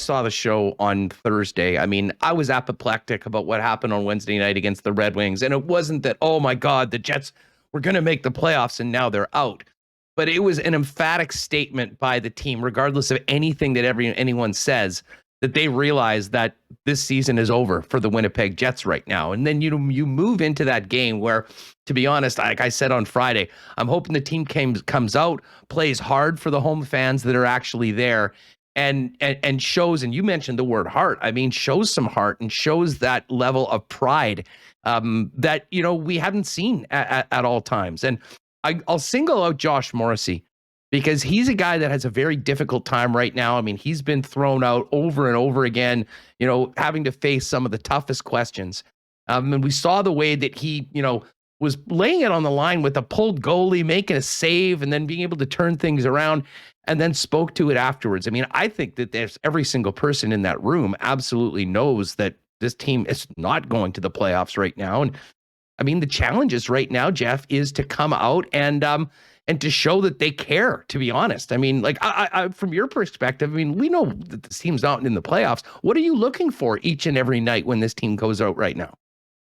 saw the show on Thursday, I mean, I was apoplectic about what happened on Wednesday night against the Red Wings. And it wasn't that, oh my God, the Jets were going to make the playoffs and now they're out. But it was an emphatic statement by the team, regardless of anything that anyone says, that they realize that this season is over for the Winnipeg Jets right now. And then you move into that game where, to be honest, like I said on Friday, I'm hoping the team comes out, plays hard for the home fans that are actually there, and shows, and you mentioned the word heart. I mean, shows some heart and shows that level of pride that, we haven't seen at all times. And I'll single out Josh Morrissey, because he's a guy that has a very difficult time right now. I mean, he's been thrown out over and over again, having to face some of the toughest questions. And we saw the way that he, was laying it on the line with a pulled goalie, making a save, and then being able to turn things around, and then spoke to it afterwards. I mean, I think that there's every single person in that room absolutely knows that this team is not going to the playoffs right now. And I mean, the challenges right now, Jeff, is to come out and to show that they care, to be honest. I mean, like, I from your perspective, I mean, we know that this team's not in the playoffs. What are you looking for each and every night when this team goes out right now?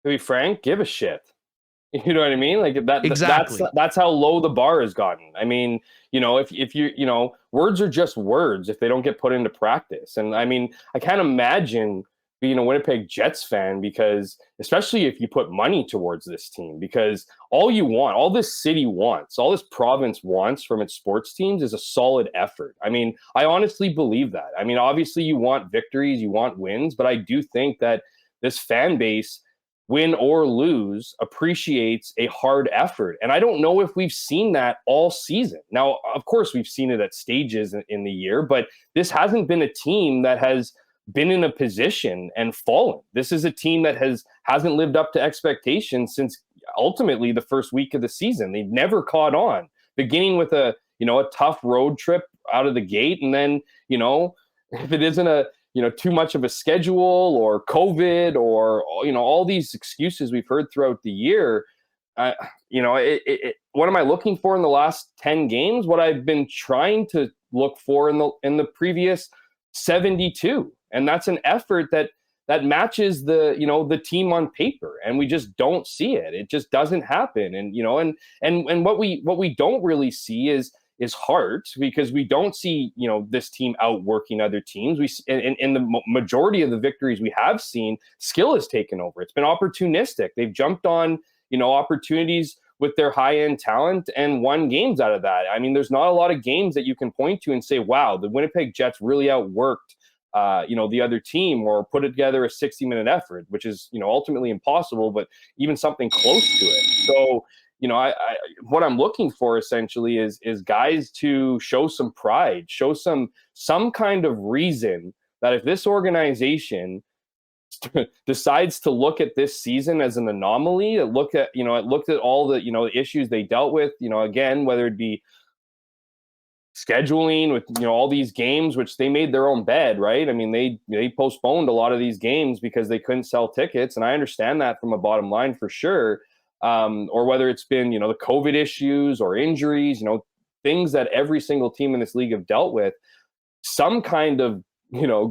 To be frank, give a shit. You know what I mean? Like that. Exactly. That's how low the bar has gotten. I mean, if you, words are just words if they don't get put into practice. And I mean, I can't imagine being a Winnipeg Jets fan, because especially if you put money towards this team, because all this city wants, all this province wants from its sports teams is a solid effort. I mean, I honestly believe that. I mean, obviously you want victories, you want wins, but I do think that this fan base, win or lose, appreciates a hard effort. And I don't know if we've seen that all season. Now, of course, we've seen it at stages in the year, but this hasn't been a team that has been in a position and fallen. This is a team that hasn't lived up to expectations since ultimately the first week of the season. They've never caught on, beginning with a tough road trip out of the gate. And then, if it isn't too much of a schedule or COVID or, all these excuses we've heard throughout the year, what am I looking for in the last 10 games? What I've been trying to look for in the previous 72. And that's an effort that matches the team on paper, and we just don't see it. It just doesn't happen. And and what we don't really see is heart, because we don't see this team outworking other teams. We in the majority of the victories we have seen, skill has taken over. It's been opportunistic. They've jumped on opportunities with their high-end talent and won games out of that. I mean, there's not a lot of games that you can point to and say, wow, the Winnipeg Jets really outworked the other team, or put together a 60-minute effort, which is ultimately impossible, but even something close to it. So I what I'm looking for essentially is guys to show some pride, show some kind of reason that if this organization decides to look at this season as an anomaly, it looked at all the issues they dealt with, again, whether it be scheduling with all these games, which they made their own bed, right? I mean, they postponed a lot of these games because they couldn't sell tickets, and I understand that from a bottom line for sure. Or whether it's been the COVID issues or injuries, things that every single team in this league have dealt with. Some kind of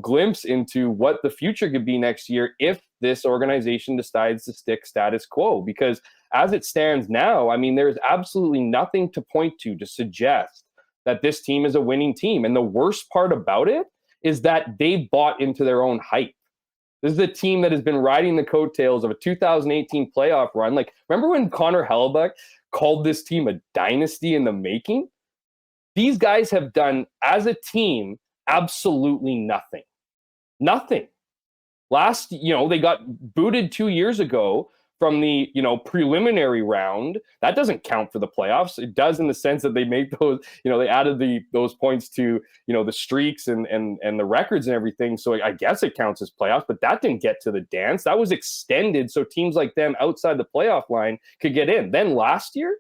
glimpse into what the future could be next year if this organization decides to stick status quo. Because as it stands now, I mean, there's absolutely nothing to point to suggest that this team is a winning team. And the worst part about it is that they bought into their own hype. This is a team that has been riding the coattails of a 2018 playoff run. Like, remember when Connor Hellebuyck called this team a dynasty in the making? These guys have done, as a team, absolutely nothing. Nothing. They got booted 2 years ago from the preliminary round. That doesn't count for the playoffs. It does in the sense that they made those, they added those points to the streaks and the records and everything. So I guess it counts as playoffs, but that didn't get to the dance. That was extended so teams like them outside the playoff line could get in. Then last year,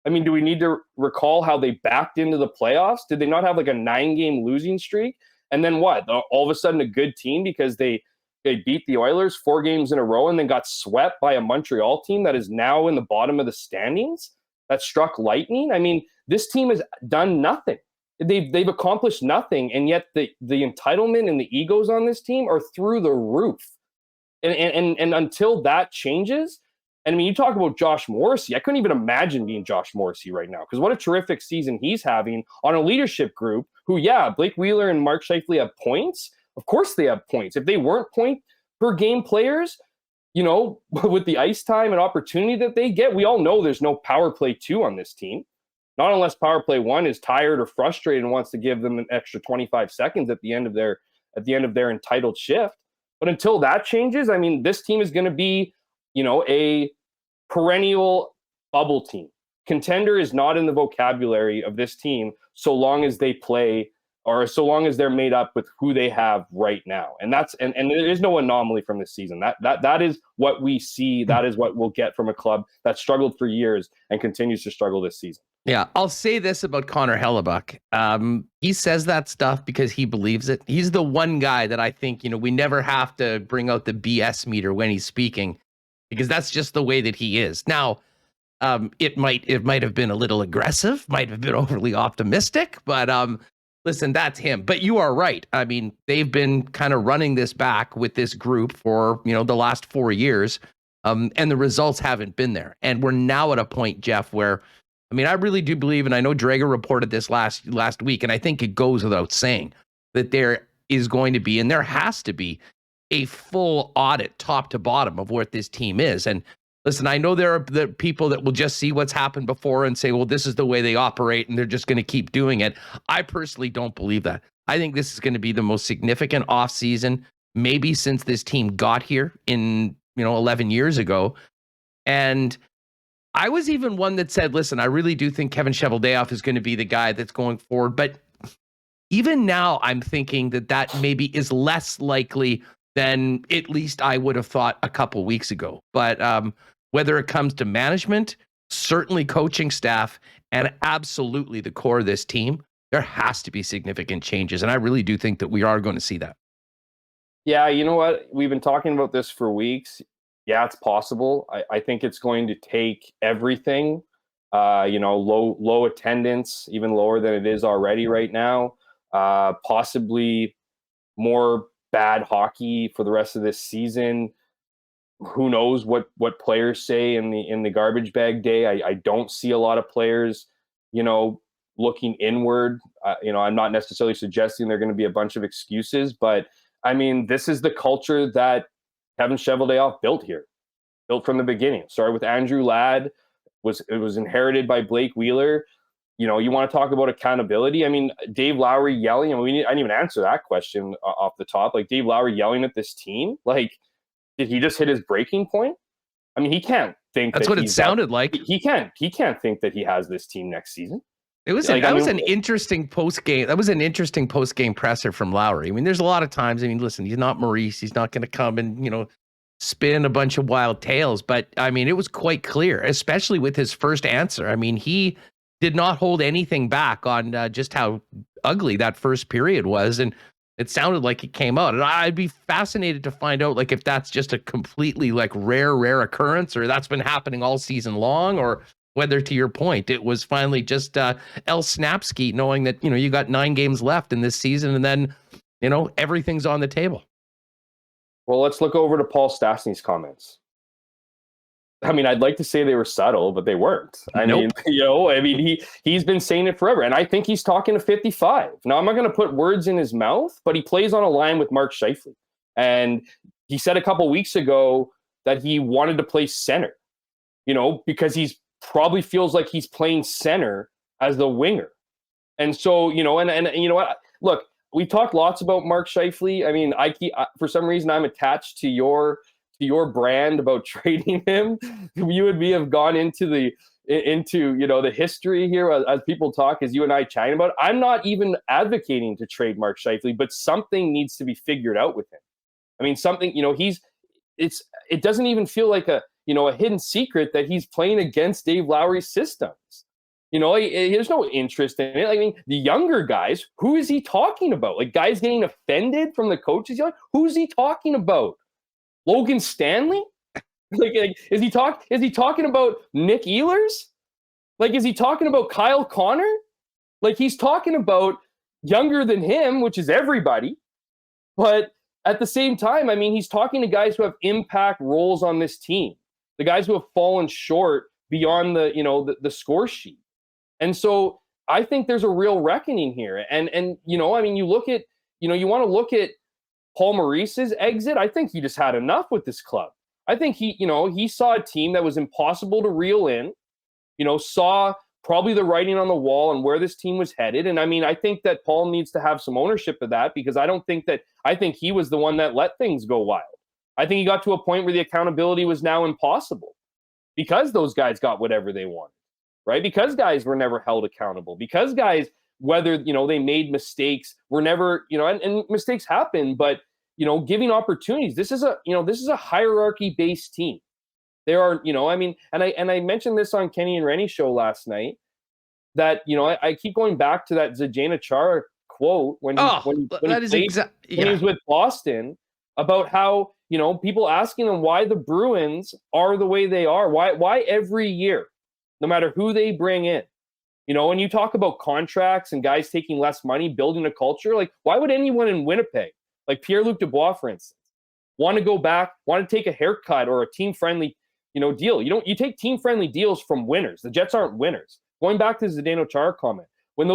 I mean, do we need to recall how they backed into the playoffs? Did they not have like a 9-game losing streak? And then what? All of a sudden a good team because they beat the Oilers 4 games in a row and then got swept by a Montreal team that is now in the bottom of the standings that struck lightning. I mean, this team has done nothing. they've accomplished nothing, and yet the entitlement and the egos on this team are through the roof. And until that changes, and I mean, you talk about Josh Morrissey. I couldn't even imagine being Josh Morrissey right now, because what a terrific season he's having on a leadership group who, yeah, Blake Wheeler and Mark Scheifele have points. Of course they have points. If they weren't point per game players, you know, with the ice time and opportunity that they get, we all know there's no power play 2 on this team. Not unless power play 1 is tired or frustrated and wants to give them an extra 25 seconds at the end of their entitled shift. But until that changes, I mean, this team is going to be, you know, a perennial bubble team. Contender is not in the vocabulary of this team so long as they play, or so long as they're made up with who they have right now. And that's and there is no anomaly from this season. That is what we see. That is what we'll get from a club that struggled for years and continues to struggle this season. Yeah, I'll say this about Connor Hellebuck. He says that stuff because he believes it. He's the one guy that I think, you know, we never have to bring out the BS meter when he's speaking, because that's just the way that he is. Now, it might have been a little aggressive, might have been overly optimistic, but listen, that's him. But you are right. I mean, they've been kind of running this back with this group for, you know, the last 4 years, and the results haven't been there. And we're now at a point, Jeff, where, I mean, I really do believe, and I know Drager reported this last week, and I think it goes without saying that there is going to be, and there has to be, a full audit top to bottom of what this team is. And listen, I know there are the people that will just see what's happened before and say, well, this is the way they operate and they're just going to keep doing it. I personally don't believe that. I think this is going to be the most significant offseason maybe since this team got here in, you know, 11 years ago. And I was even one that said, listen, I really do think Kevin Cheveldayoff is going to be the guy that's going forward. But even now, I'm thinking that maybe is less likely than at least I would have thought a couple weeks ago. But whether it comes to management, certainly coaching staff, and absolutely the core of this team, there has to be significant changes. And I really do think that we are going to see that. Yeah, you know what? We've been talking about this for weeks. Yeah, it's possible. I think it's going to take everything. You know, low attendance, even lower than it is already right now. Possibly more bad hockey for the rest of this season. Who knows what players say in the garbage bag day? I don't see a lot of players, you know, looking inward. You know, I'm not necessarily suggesting they're going to be a bunch of excuses, but I mean, this is the culture that Kevin Cheveldayoff built here, built from the beginning. Started with Andrew Ladd, it was inherited by Blake Wheeler. You know, you want to talk about accountability. I mean, Dave Lowry yelling. I mean, I didn't even answer that question off the top. Like, Dave Lowry yelling at this team. Like, did he just hit his breaking point? I mean, he can't think that's what it sounded like. He can't think that he has this team next season. It was like, that was an interesting post game. That was an interesting post game presser from Lowry. I mean, there's a lot of times. I mean, listen, he's not Maurice. He's not going to come and, you know, spin a bunch of wild tales. But I mean, it was quite clear, especially with his first answer. I mean, he did not hold anything back on just how ugly that first period was. And it sounded like it came out. And I'd be fascinated to find out, like, if that's just a completely, like, rare occurrence, or that's been happening all season long, or whether, to your point, it was finally just El Snapski knowing that, you know, you got 9 games left in this season, and then, you know, everything's on the table. Well, let's look over to Paul Stastny's comments. I mean, I'd like to say they were subtle, but they weren't. I mean, you know, I mean, he's been saying it forever, and I think he's talking to 55. Now, I'm not going to put words in his mouth, but he plays on a line with Mark Scheifele, and he said a couple weeks ago that he wanted to play center, you know, because he's probably feels like he's playing center as the winger, and so, you know, and you know what? Look, we talked lots about Mark Scheifele. I mean, for some reason I'm attached to your brand about trading him. You and me have gone into you know, the history here as people talk, as you and I chatting about it. I'm not even advocating to trade Mark Scheifele, but something needs to be figured out with him. I mean, something, you know, it doesn't even feel like a hidden secret that he's playing against Dave Lowry's systems. You know, there's no interest in it. I mean, the younger guys, who is he talking about? Like, guys getting offended from the coaches yelling? Who's he talking about? Logan Stanley? Like is he talking about Nick Ehlers? Like, is he talking about Kyle Connor? Like, he's talking about younger than him, which is everybody. But at the same time, I mean, he's talking to guys who have impact roles on this team, the guys who have fallen short beyond the score sheet. And so I think there's a real reckoning here. And I mean, you look at, you want to look at Paul Maurice's exit. I think he just had enough with this club. I think he saw a team that was impossible to reel in, saw probably the writing on the wall and where this team was headed. And I mean, I think that Paul needs to have some ownership of that, because I think he was the one that let things go wild. I think he got to a point where the accountability was now impossible because those guys got whatever they wanted, right? Because guys were never held accountable, because guys, whether, they made mistakes, were never, and mistakes happen, but, giving opportunities. This is a hierarchy-based team. There are, I mean, and I mentioned this on Kenny and Rennie's show last night, that, I keep going back to that Zdeno Chara quote when he was with Boston, about how, people asking him why the Bruins are the way they are, why every year, no matter who they bring in, when you talk about contracts and guys taking less money, building a culture, like, why would anyone in Winnipeg, like Pierre-Luc Dubois, for instance, want to go back, want to take a haircut or a team-friendly, deal? You take team-friendly deals from winners. The Jets aren't winners. Going back to the Zdeno Chara comment, when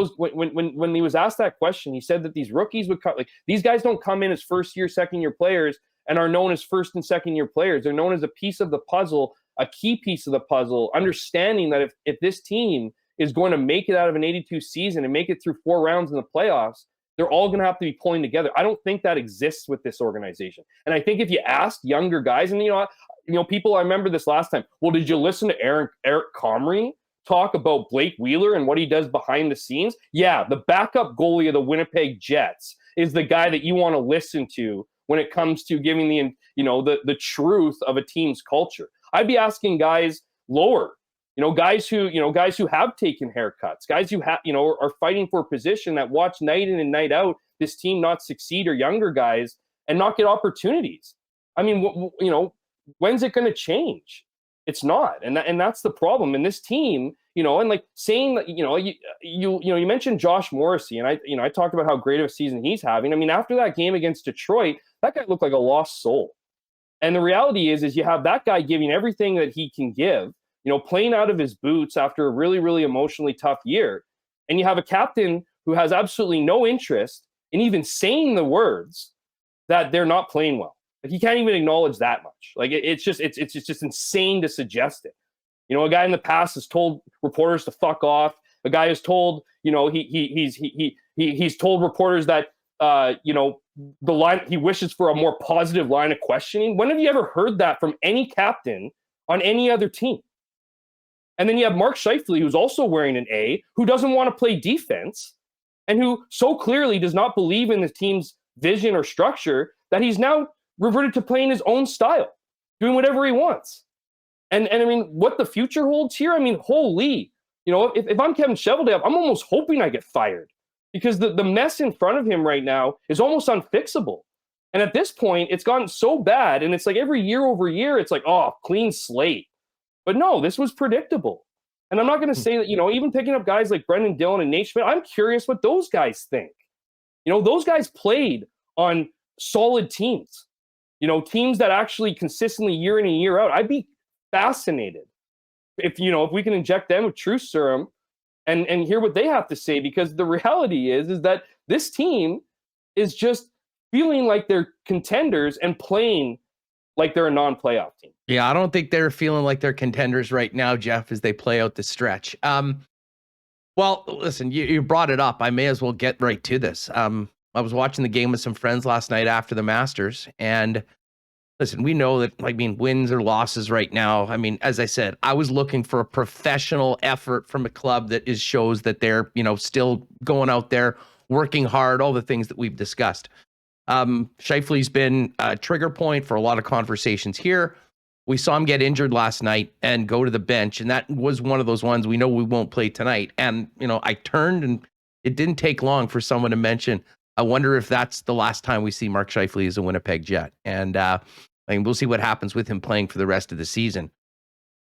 he was asked that question, he said that these rookies would come, like, these guys don't come in as first-year, second-year players and are known as first and second-year players. They're known as a piece of the puzzle, a key piece of the puzzle, understanding that if this team is going to make it out of an 82 season and make it through 4 rounds in the playoffs, they're all going to have to be pulling together. I don't think that exists with this organization. And I think if you ask younger guys, and people, I remember this last time. Well, did you listen to Eric Comrie talk about Blake Wheeler and what he does behind the scenes? Yeah, the backup goalie of the Winnipeg Jets is the guy that you want to listen to when it comes to giving the truth of a team's culture. I'd be asking guys lower, guys who have taken haircuts, guys who have, are fighting for a position, that watch night in and night out this team not succeed, or younger guys and not get opportunities. I mean, when's it going to change? It's not. And that's the problem. And this team, and like saying that, you mentioned Josh Morrissey, and I talked about how great of a season he's having. I mean, after that game against Detroit, that guy looked like a lost soul. And the reality is you have that guy giving everything that he can give, playing out of his boots after a really, really emotionally tough year. And you have a captain who has absolutely no interest in even saying the words that they're not playing well. Like, he can't even acknowledge that much. Like, it's just insane to suggest it. A guy in the past has told reporters to fuck off. A guy has told, he's told reporters that, the line, he wishes for a more positive line of questioning. When have you ever heard that from any captain on any other team? And then you have Mark Scheifele, who's also wearing an A, who doesn't want to play defense, and who so clearly does not believe in the team's vision or structure that he's now reverted to playing his own style, doing whatever he wants. And I mean, what the future holds here, I mean, holy, if I'm Kevin Cheveldayoff, I'm almost hoping I get fired, because the mess in front of him right now is almost unfixable. And at this point, it's gotten so bad, and it's like every year over year, it's like, oh, clean slate. But no, this was predictable. And I'm not going to say that, even picking up guys like Brendan Dillon and Nate Schmidt, I'm curious what those guys think. Those guys played on solid teams, teams that actually consistently year in and year out. I'd be fascinated if we can inject them with truth serum and hear what they have to say, because the reality is that this team is just feeling like they're contenders and playing like they're a non-playoff team. Yeah, I don't think they're feeling like they're contenders right now, Jeff, as they play out the stretch. Well, listen, you brought it up. I may as well get right to this. I was watching the game with some friends last night after the Masters, and listen, we know that, wins or losses right now. I mean, as I said, I was looking for a professional effort from a club that shows that they're, still going out there, working hard, all the things that we've discussed. Scheifele's been a trigger point for a lot of conversations here. We saw him get injured last night and go to the bench, and that was one of those ones we know we won't play tonight. And, I turned, and it didn't take long for someone to mention, I wonder if that's the last time we see Mark Scheifele as a Winnipeg Jet. And we'll see what happens with him playing for the rest of the season.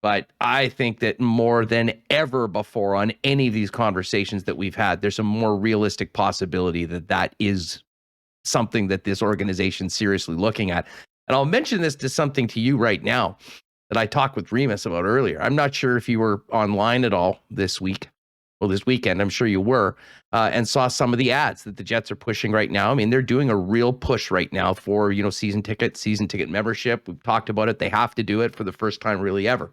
But I think that more than ever before on any of these conversations that we've had, there's a more realistic possibility that that is something that this organization's seriously looking at. And I'll mention this to something to you right now that I talked with Remus about earlier. I'm not sure if you were online at all this week. Well, this weekend, I'm sure you were, and saw some of the ads that the Jets are pushing right now. I mean, they're doing a real push right now for, season ticket membership. We've talked about it. They have to do it for the first time really ever.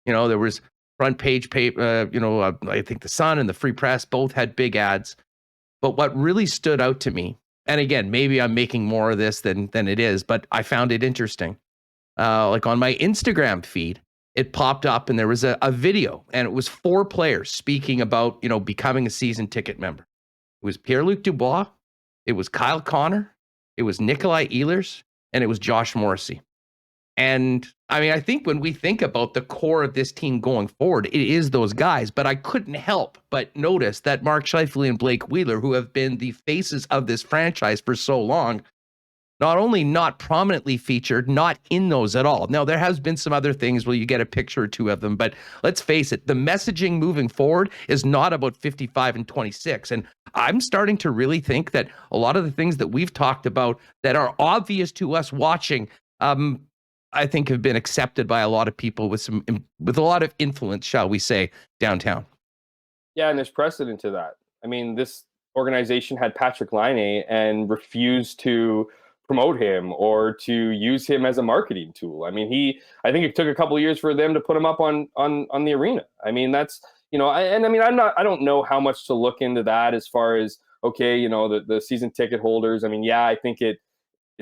There was front page paper, I think the Sun and the Free Press both had big ads. But what really stood out to me, and again, maybe I'm making more of this than it is, but I found it interesting. Like on my Instagram feed, it popped up and there was a video, and it was 4 players speaking about, becoming a season ticket member. It was Pierre-Luc Dubois, it was Kyle Connor, it was Nikolai Ehlers, and it was Josh Morrissey. And I mean, I think when we think about the core of this team going forward, it is those guys. But I couldn't help but notice that Mark Scheifele and Blake Wheeler, who have been the faces of this franchise for so long, not only not prominently featured, not in those at all. Now, there has been some other things where you get a picture or two of them, but let's face it, the messaging moving forward is not about 55 and 26. And I'm starting to really think that a lot of the things that we've talked about that are obvious to us watching, I think have been accepted by a lot of people with a lot of influence, shall we say, downtown. Yeah, and there's precedent to that. I mean, this organization had Patrick Laine and refused to promote him or to use him as a marketing tool. I mean, I think it took a couple of years for them to put him up on the arena. I mean, that's, I don't know how much to look into that as far as, okay, the season ticket holders. I mean, yeah, I think it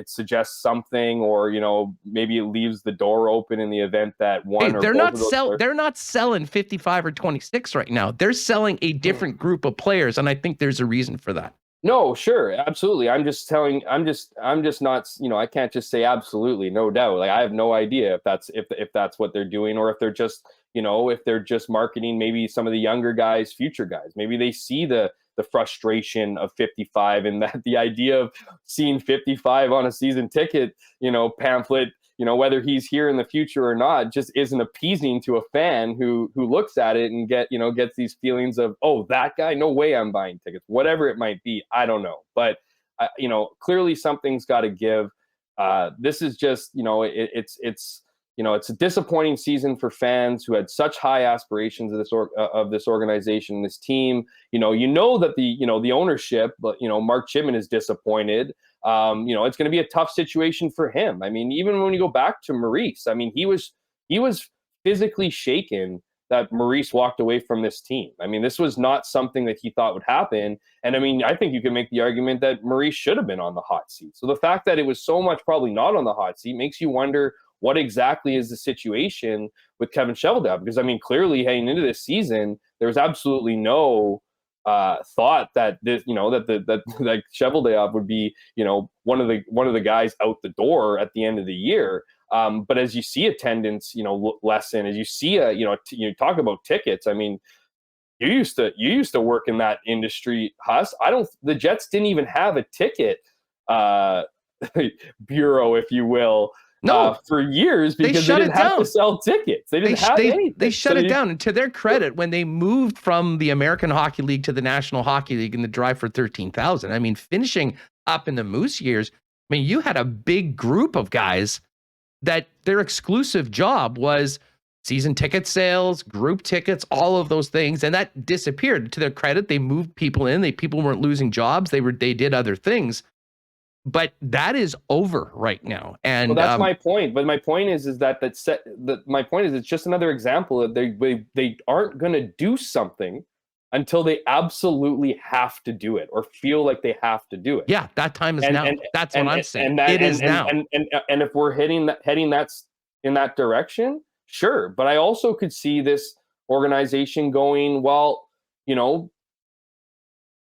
suggests something, or maybe it leaves the door open in the event that one or they're both of those they're not selling 55 or 26 right now. They're selling a different group of players, and I think there's a reason for that. No, sure, absolutely. I'm just not, I can't just say absolutely, no doubt. Like, I have no idea if that's what they're doing, or if they're just, if they're just marketing maybe some of the younger guys, future guys. Maybe they see the frustration of 55, and that the idea of seeing 55 on a season ticket, pamphlet, whether he's here in the future or not, just isn't appeasing to a fan who looks at it and gets these feelings of, oh, that guy, no way I'm buying tickets, whatever it might be. I don't know. But, clearly something's got to give. This is just, it's a disappointing season for fans who had such high aspirations of this organization, this team. That the ownership, but Mark Chipman is disappointed. It's going to be a tough situation for him. I mean, even when you go back to Maurice, I mean, he was physically shaken that Maurice walked away from this team. I mean, this was not something that he thought would happen. And I mean, I think you can make the argument that Maurice should have been on the hot seat. So the fact that it was so much probably not on the hot seat makes you wonder what exactly is the situation with Kevin Cheveldayoff. Because I mean, clearly heading into this season, there was absolutely no thought that this, that Cheveldayoff would be, one of the guys out the door at the end of the year. But as you see attendance, lessen, as you see you talk about tickets. I mean, you used to work in that industry, Huss. The Jets didn't even have a ticket bureau, if you will. No, for years, because they didn't have to sell tickets. They didn't have anything. They shut it down. And to their credit, when they moved from the American Hockey League to the National Hockey League in the drive for 13,000, I mean, finishing up in the Moose years, I mean, you had a big group of guys that their exclusive job was season ticket sales, group tickets, all of those things, and that disappeared. To their credit, they moved people in. People weren't losing jobs. They did other things. But that is over right now, and that's my point. But my point is my point is it's just another example of they aren't going to do something until they absolutely have to do it or feel like they have to do it. Yeah, that time is now. That's what I'm saying. It is now. And if we're heading that's in that direction, sure. But I also could see this organization going, well,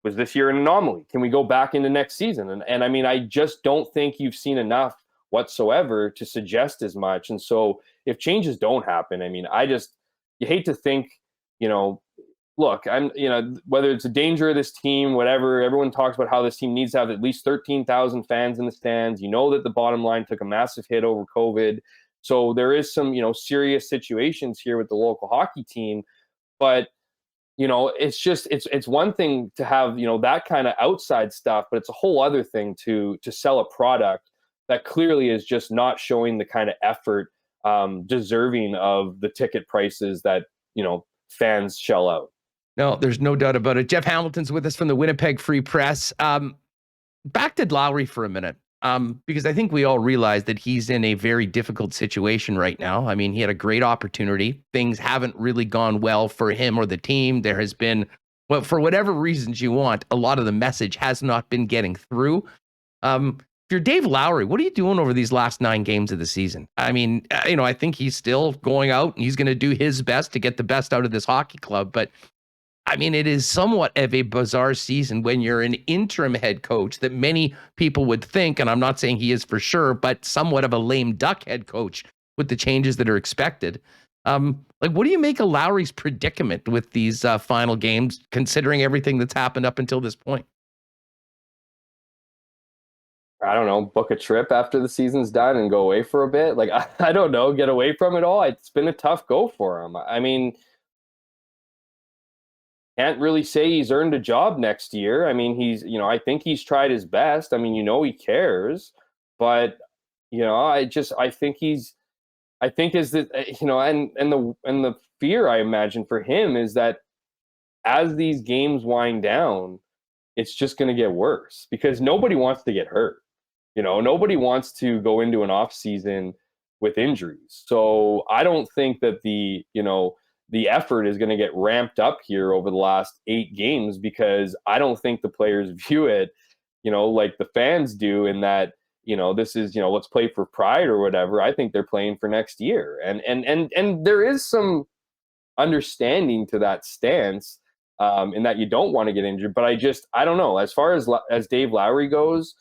was this year an anomaly? Can we go back into next season? And I mean, I just don't think you've seen enough whatsoever to suggest as much. And so if changes don't happen, I mean, you hate to think, look, whether it's a danger of this team, whatever, everyone talks about how this team needs to have at least 13,000 fans in the stands. That the bottom line took a massive hit over COVID. So there is some, serious situations here with the local hockey team, but it's one thing to have, that kind of outside stuff, but it's a whole other thing to sell a product that clearly is just not showing the kind of effort deserving of the ticket prices that, fans shell out. No, there's no doubt about it. Jeff Hamilton's with us from the Winnipeg Free Press. Back to Lowry for a minute, because I think we all realize that he's in a very difficult situation right now. I mean, he had a great opportunity. Things haven't really gone well for him or the team. There has been, well, for whatever reasons you want, a lot of the message has not been getting through. If you're Dave Lowry, what are you doing over these last 9 games of the season? I mean, I think he's still going out and he's going to do his best to get the best out of this hockey club. But I mean, it is somewhat of a bizarre season when you're an interim head coach that many people would think, and I'm not saying he is for sure, but somewhat of a lame duck head coach with the changes that are expected. What do you make of Lowry's predicament with these final games, considering everything that's happened up until this point? I don't know, book a trip after the season's done and go away for a bit. Like, I don't know, get away from it all. It's been a tough go for him. I mean, can't really say he's earned a job next year. I mean, I think he's tried his best. I mean, he cares, but I think is that, and the fear I imagine for him is that as these games wind down, it's just going to get worse because nobody wants to get hurt. Nobody wants to go into an off season with injuries. So I don't think that the effort is going to get ramped up here over the last 8 games because I don't think the players view it, like the fans do in that, this is, let's play for pride or whatever. I think they're playing for next year. And there is some understanding to that stance in that you don't want to get injured. But I don't know. As far as Dave Lowry goes,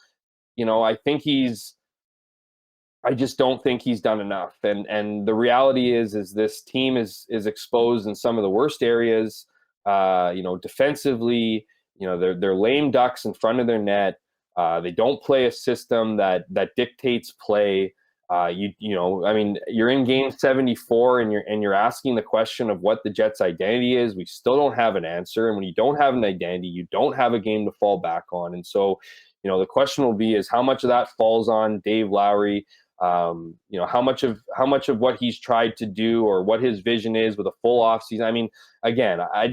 I just don't think he's done enough. And the reality is this team is exposed in some of the worst areas. Defensively, they're lame ducks in front of their net. They don't play a system that dictates play. I mean, you're in game 74 and you're asking the question of what the Jets' identity is. We still don't have an answer. And when you don't have an identity, you don't have a game to fall back on. And so, the question will be is how much of that falls on Dave Lowry. How much of what he's tried to do or what his vision is with a full off season. I mean, again, I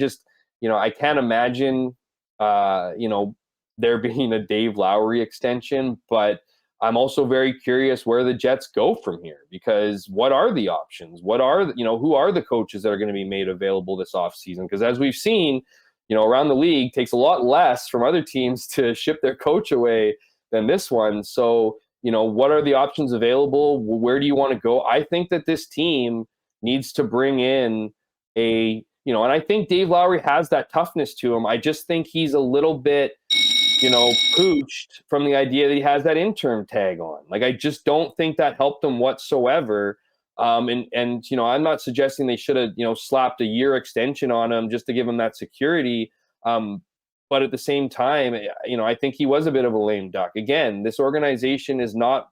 can't imagine, there being a Dave Lowry extension, but I'm also very curious where the Jets go from here because what are the options? Who are the coaches that are going to be made available this offseason? Because as we've seen, around the league takes a lot less from other teams to ship their coach away than this one. So, what are the options available? Where do you want to go? I think that this team needs to bring in and I think Dave Lowry has that toughness to him. I just think he's a little bit, pooched from the idea that he has that interim tag on. Like, I just don't think that helped him whatsoever. I'm not suggesting they should have, slapped a year extension on him just to give him that security. But at the same time, I think he was a bit of a lame duck. Again, this organization is not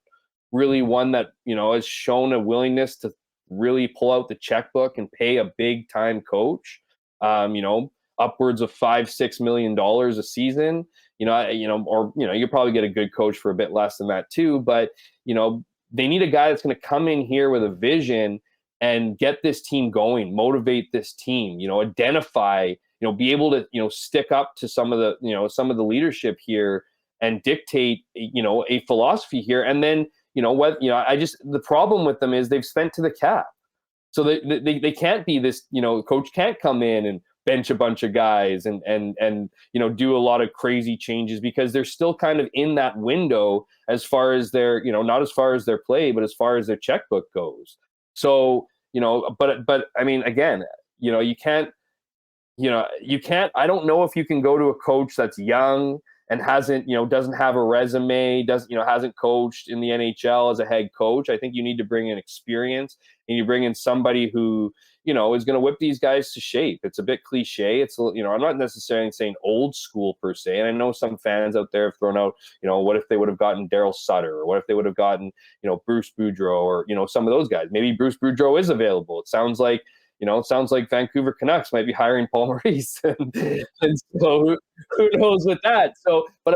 really one that, has shown a willingness to really pull out the checkbook and pay a big time coach, upwards of $5-6 million a season, you probably get a good coach for a bit less than that too. But, they need a guy that's going to come in here with a vision and get this team going, motivate this team, identify, be able to, stick up to some of the leadership here and dictate, a philosophy here. And then, the problem with them is they've spent to the cap. So they can't be this, coach can't come in and bench a bunch of guys and do a lot of crazy changes because they're still kind of in that window as far as their, not as far as their play, but as far as their checkbook goes. So, but I mean, again, you can't, I don't know if you can go to a coach that's young and hasn't, doesn't have a resume, hasn't coached in the NHL as a head coach. I think you need to bring in experience and you bring in somebody who, is going to whip these guys to shape. It's a bit cliche. It's, I'm not necessarily saying old school per se. And I know some fans out there have thrown out, what if they would have gotten Daryl Sutter, or what if they would have gotten, Bruce Boudreau, or, some of those guys. Maybe Bruce Boudreau is available. It sounds like Vancouver Canucks might be hiring Paul Maurice. and so who knows with that? So, but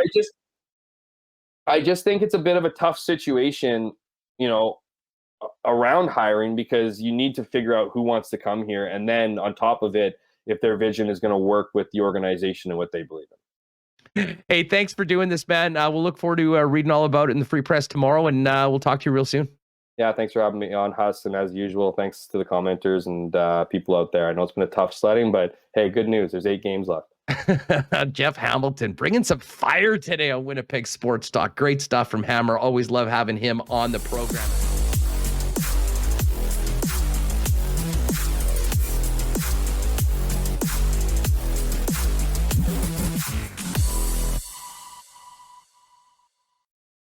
I just think it's a bit of a tough situation, around hiring, because you need to figure out who wants to come here. And then on top of it, if their vision is going to work with the organization and what they believe in. Hey, thanks for doing this, man. We'll look forward to reading all about it in the Free Press tomorrow, and we'll talk to you real soon. Yeah, thanks for having me on, Huss. And as usual, thanks to the commenters and people out there. I know it's been a tough sledding, but hey, good news. There's 8 games left. Jeff Hamilton bringing some fire today on Winnipeg Sports Talk. Great stuff from Hammer. Always love having him on the program.